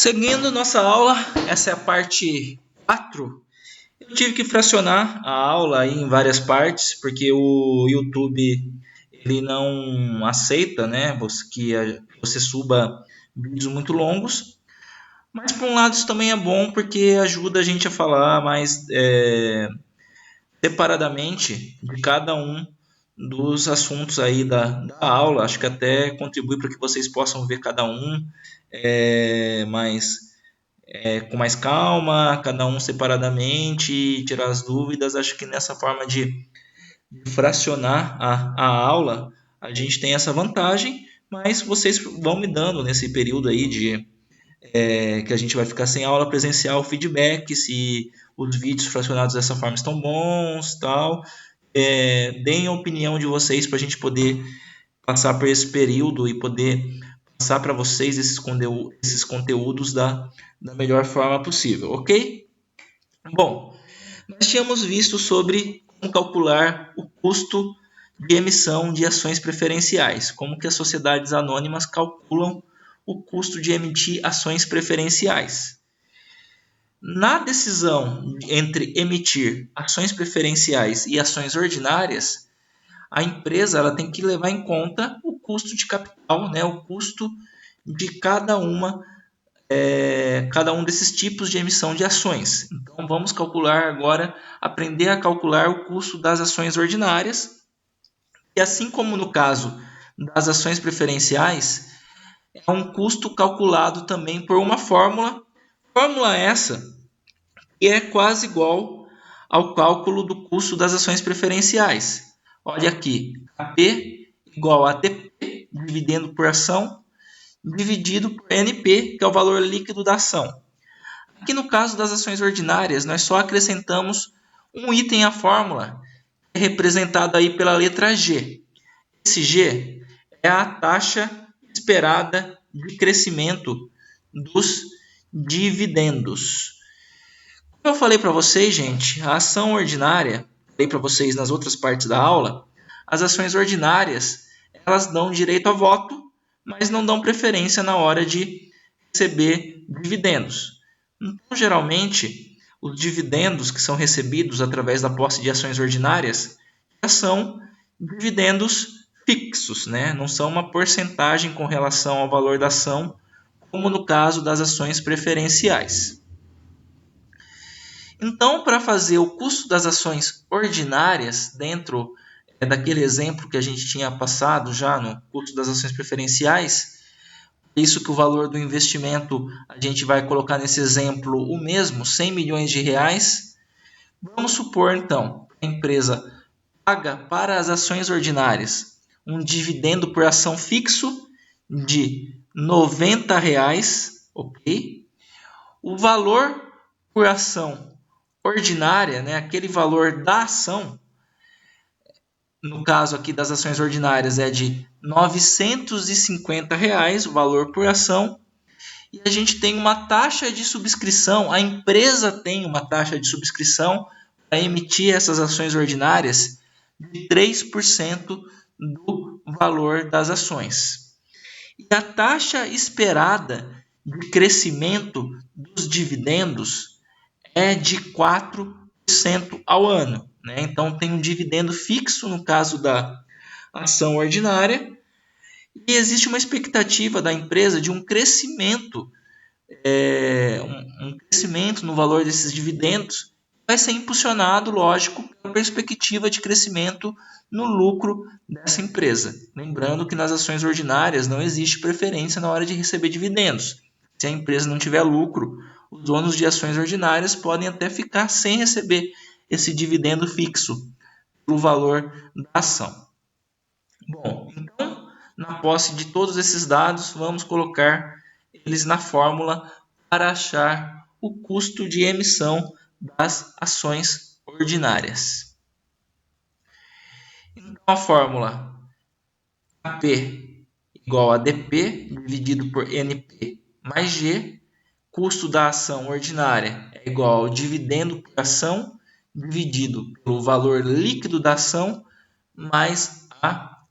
Seguindo nossa aula, essa é a parte 4. Eu tive que fracionar a aula aí em várias partes, porque o YouTube ele não aceita, né, que você suba vídeos muito longos. Mas por um lado isso também é bom, porque ajuda a gente a falar mais separadamente de cada um dos assuntos aí da aula. Acho que até contribui para que vocês possam ver cada um com mais calma, cada um separadamente, tirar as dúvidas. Acho que nessa forma de fracionar a aula, a gente tem essa vantagem, mas vocês vão me dando nesse período aí que a gente vai ficar sem aula presencial feedback, se os vídeos fracionados dessa forma estão bons, tal. Deem a opinião de vocês para a gente poder passar por esse período e poder passar para vocês esses conteúdos da melhor forma possível, ok? Bom, nós tínhamos visto sobre como calcular o custo de emissão de ações preferenciais, como que as sociedades anônimas calculam o custo de emitir ações preferenciais. Na decisão entre emitir ações preferenciais e ações ordinárias, a empresa ela tem que levar em conta o custo de capital, né, o custo de cada um desses tipos de emissão de ações. Então vamos calcular agora, aprender a calcular o custo das ações ordinárias. E assim como no caso das ações preferenciais, é um custo calculado também por uma fórmula essa que é quase igual ao cálculo do custo das ações preferenciais. Olha aqui, AP igual a TP, dividendo por ação, dividido por NP, que é o valor líquido da ação. Aqui no caso das ações ordinárias, nós só acrescentamos um item à fórmula, representado aí pela letra G. Esse G é a taxa esperada de crescimento dos dividendos. Como eu falei para vocês, gente, a ação ordinária, falei para vocês nas outras partes da aula, as ações ordinárias, elas dão direito a voto, mas não dão preferência na hora de receber dividendos. Então, geralmente, os dividendos que são recebidos através da posse de ações ordinárias já são dividendos fixos, né? Não são uma porcentagem com relação ao valor da ação, como no caso das ações preferenciais. Então, para fazer o custo das ações ordinárias dentro daquele exemplo que a gente tinha passado já no custo das ações preferenciais, isso que o valor do investimento a gente vai colocar nesse exemplo o mesmo, 100 milhões de reais. Vamos supor então que a empresa paga para as ações ordinárias um dividendo por ação fixo de R$ 90, ok? O valor por ação ordinária, né, aquele valor da ação, no caso aqui das ações ordinárias é de R$ 950, o valor por ação, e a gente tem uma taxa de subscrição, a empresa tem uma taxa de subscrição para emitir essas ações ordinárias de 3% do valor das ações. E a taxa esperada de crescimento dos dividendos é de 4% ao ano, né? Então tem um dividendo fixo no caso da ação ordinária e existe uma expectativa da empresa de um crescimento, um crescimento no valor desses dividendos. Vai ser impulsionado, lógico, pela perspectiva de crescimento no lucro dessa empresa. Lembrando que nas ações ordinárias não existe preferência na hora de receber dividendos. Se a empresa não tiver lucro, os donos de ações ordinárias podem até ficar sem receber esse dividendo fixo pelo valor da ação. Bom, então, na posse de todos esses dados, vamos colocar eles na fórmula para achar o custo de emissão das ações ordinárias. Então, a fórmula AP igual a DP dividido por NP mais G, custo da ação ordinária é igual ao dividendo por ação dividido pelo valor líquido da ação mais a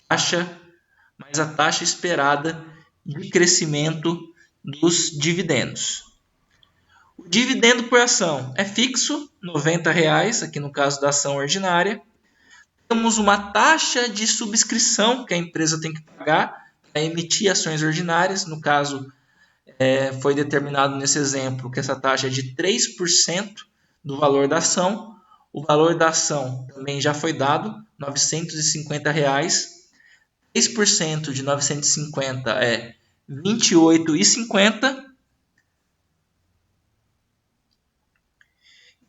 taxa esperada de crescimento dos dividendos. O dividendo por ação é fixo, R$ 90, aqui no caso da ação ordinária. Temos uma taxa de subscrição que a empresa tem que pagar para emitir ações ordinárias. No caso, foi determinado nesse exemplo que essa taxa é de 3% do valor da ação. O valor da ação também já foi dado, R$ 950. 3% de 950 é R$ 28,50.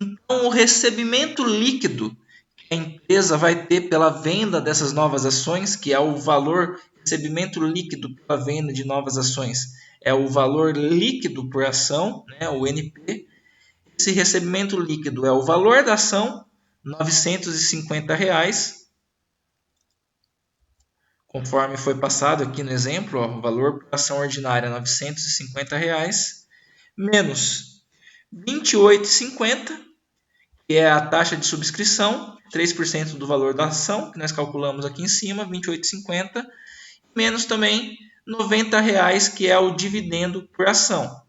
Então, o recebimento líquido que a empresa vai ter pela venda dessas novas ações, que é o valor, recebimento líquido pela venda de novas ações, é o valor líquido por ação, né, o NP. Esse recebimento líquido é o valor da ação, R$ 950, conforme foi passado aqui no exemplo, o valor por ação ordinária é R$ 950, menos R$ 28,50, que é a taxa de subscrição, 3% do valor da ação, que nós calculamos aqui em cima, R$ 28,50, menos também R$ 90, que é o dividendo por ação.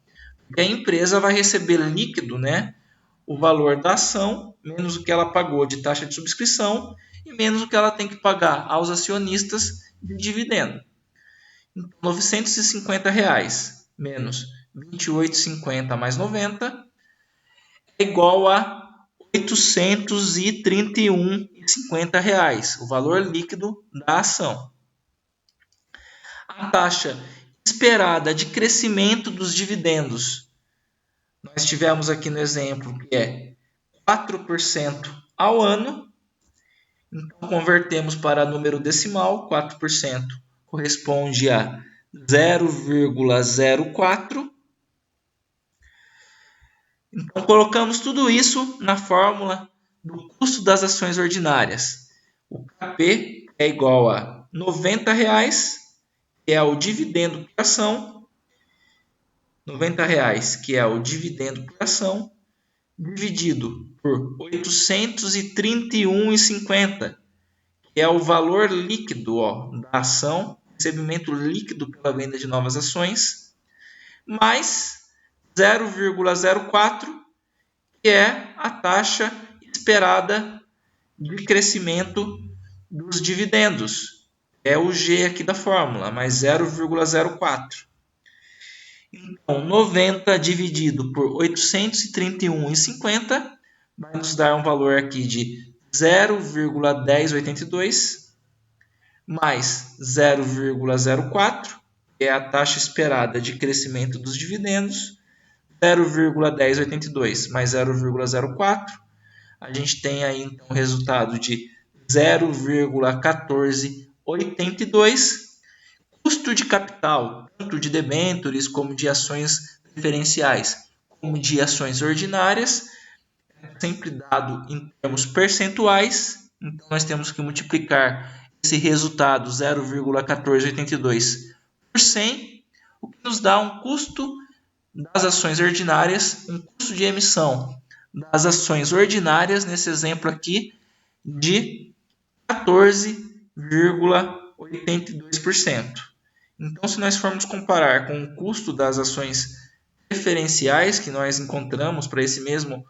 Porque a empresa vai receber líquido, né, o valor da ação, menos o que ela pagou de taxa de subscrição e menos o que ela tem que pagar aos acionistas de dividendo. Então, R$ 950 menos R$ 28,50 mais 90 é igual a R$ 831,50, o valor líquido da ação. A taxa esperada de crescimento dos dividendos, nós tivemos aqui no exemplo que é 4% ao ano. Então, convertemos para número decimal, 4% corresponde a 0,04. Então, colocamos tudo isso na fórmula do custo das ações ordinárias. O KP é igual a R$ 90, que é o dividendo por ação, R$ 90, que é o dividendo por ação, dividido por 831,50, que é o valor líquido da ação, recebimento líquido pela venda de novas ações, mais 0,04, que é a taxa esperada de crescimento dos dividendos. É o G aqui da fórmula, mais 0,04. Então, 90 dividido por 831,50 vai nos dar um valor aqui de 0,1082 mais 0,04, que é a taxa esperada de crescimento dos dividendos, 0,1082 mais 0,04, a gente tem aí então o resultado de 0,1482. Custo de capital, tanto de debêntures como de ações preferenciais, como de ações ordinárias, é sempre dado em termos percentuais. Então, nós temos que multiplicar esse resultado 0,1482 por 100, o que nos dá um custo das ações ordinárias, um custo de emissão das ações ordinárias, nesse exemplo aqui, de 14,82%. Então, se nós formos comparar com o custo das ações preferenciais que nós encontramos para esse mesmo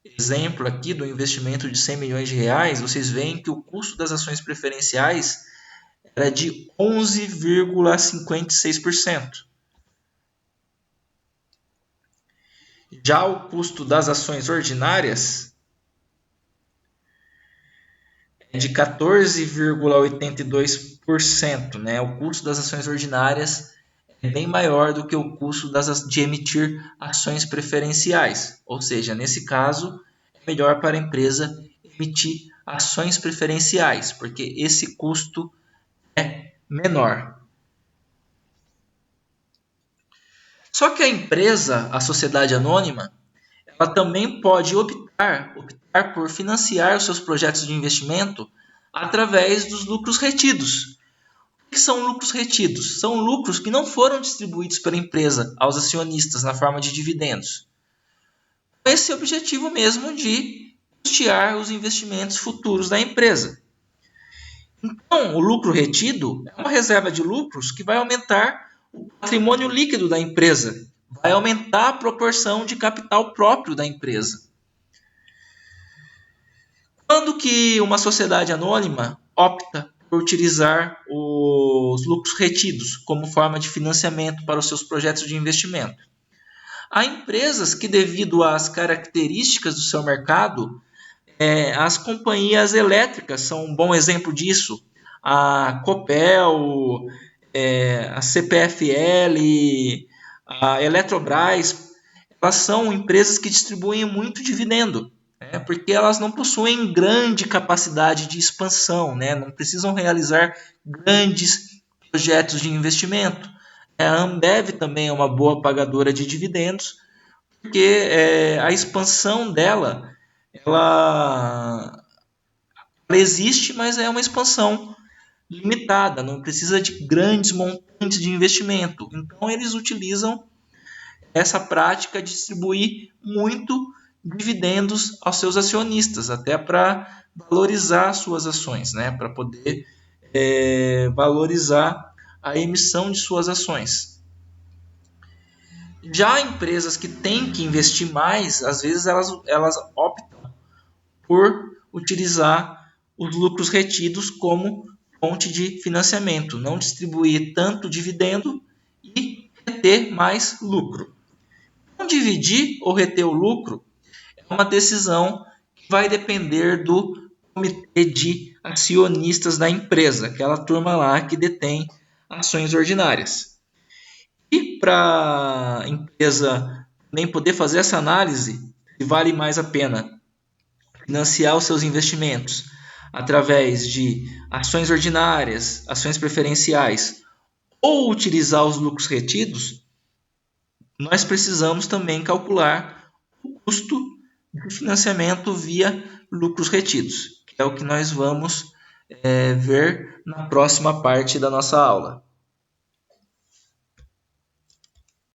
exemplo aqui do investimento de 100 milhões de reais, vocês veem que o custo das ações preferenciais era de 11,56%. Já o custo das ações ordinárias é de 14,82%, né? O custo das ações ordinárias é bem maior do que o custo de emitir ações preferenciais. Ou seja, nesse caso, é melhor para a empresa emitir ações preferenciais, porque esse custo é menor. Só que a empresa, a sociedade anônima, ela também pode optar por financiar os seus projetos de investimento através dos lucros retidos. O que são lucros retidos? São lucros que não foram distribuídos pela empresa aos acionistas na forma de dividendos. Esse é o objetivo mesmo de custear os investimentos futuros da empresa. Então, o lucro retido é uma reserva de lucros que vai aumentar O patrimônio líquido da empresa vai aumentar a proporção de capital próprio da empresa. Quando que uma sociedade anônima opta por utilizar os lucros retidos como forma de financiamento para os seus projetos de investimento? Há empresas que, devido às características do seu mercado, as companhias elétricas são um bom exemplo disso. A Copel, a CPFL, a Eletrobras, elas são empresas que distribuem muito dividendo, né, porque elas não possuem grande capacidade de expansão, né, não precisam realizar grandes projetos de investimento. A Ambev também é uma boa pagadora de dividendos, porque a expansão dela, ela existe, mas é uma expansão limitada, não precisa de grandes montantes de investimento. Então, eles utilizam essa prática de distribuir muito dividendos aos seus acionistas, até para valorizar suas ações, né? Para poder valorizar a emissão de suas ações. Já empresas que têm que investir mais, às vezes elas optam por utilizar os lucros retidos como fonte de financiamento, não distribuir tanto dividendo e reter mais lucro. Não dividir ou reter o lucro é uma decisão que vai depender do comitê de acionistas da empresa, aquela turma lá que detém ações ordinárias. E para a empresa nem poder fazer essa análise, se vale mais a pena financiar os seus investimentos através de ações ordinárias, ações preferenciais ou utilizar os lucros retidos, nós precisamos também calcular o custo de financiamento via lucros retidos, que é o que nós vamos ver na próxima parte da nossa aula.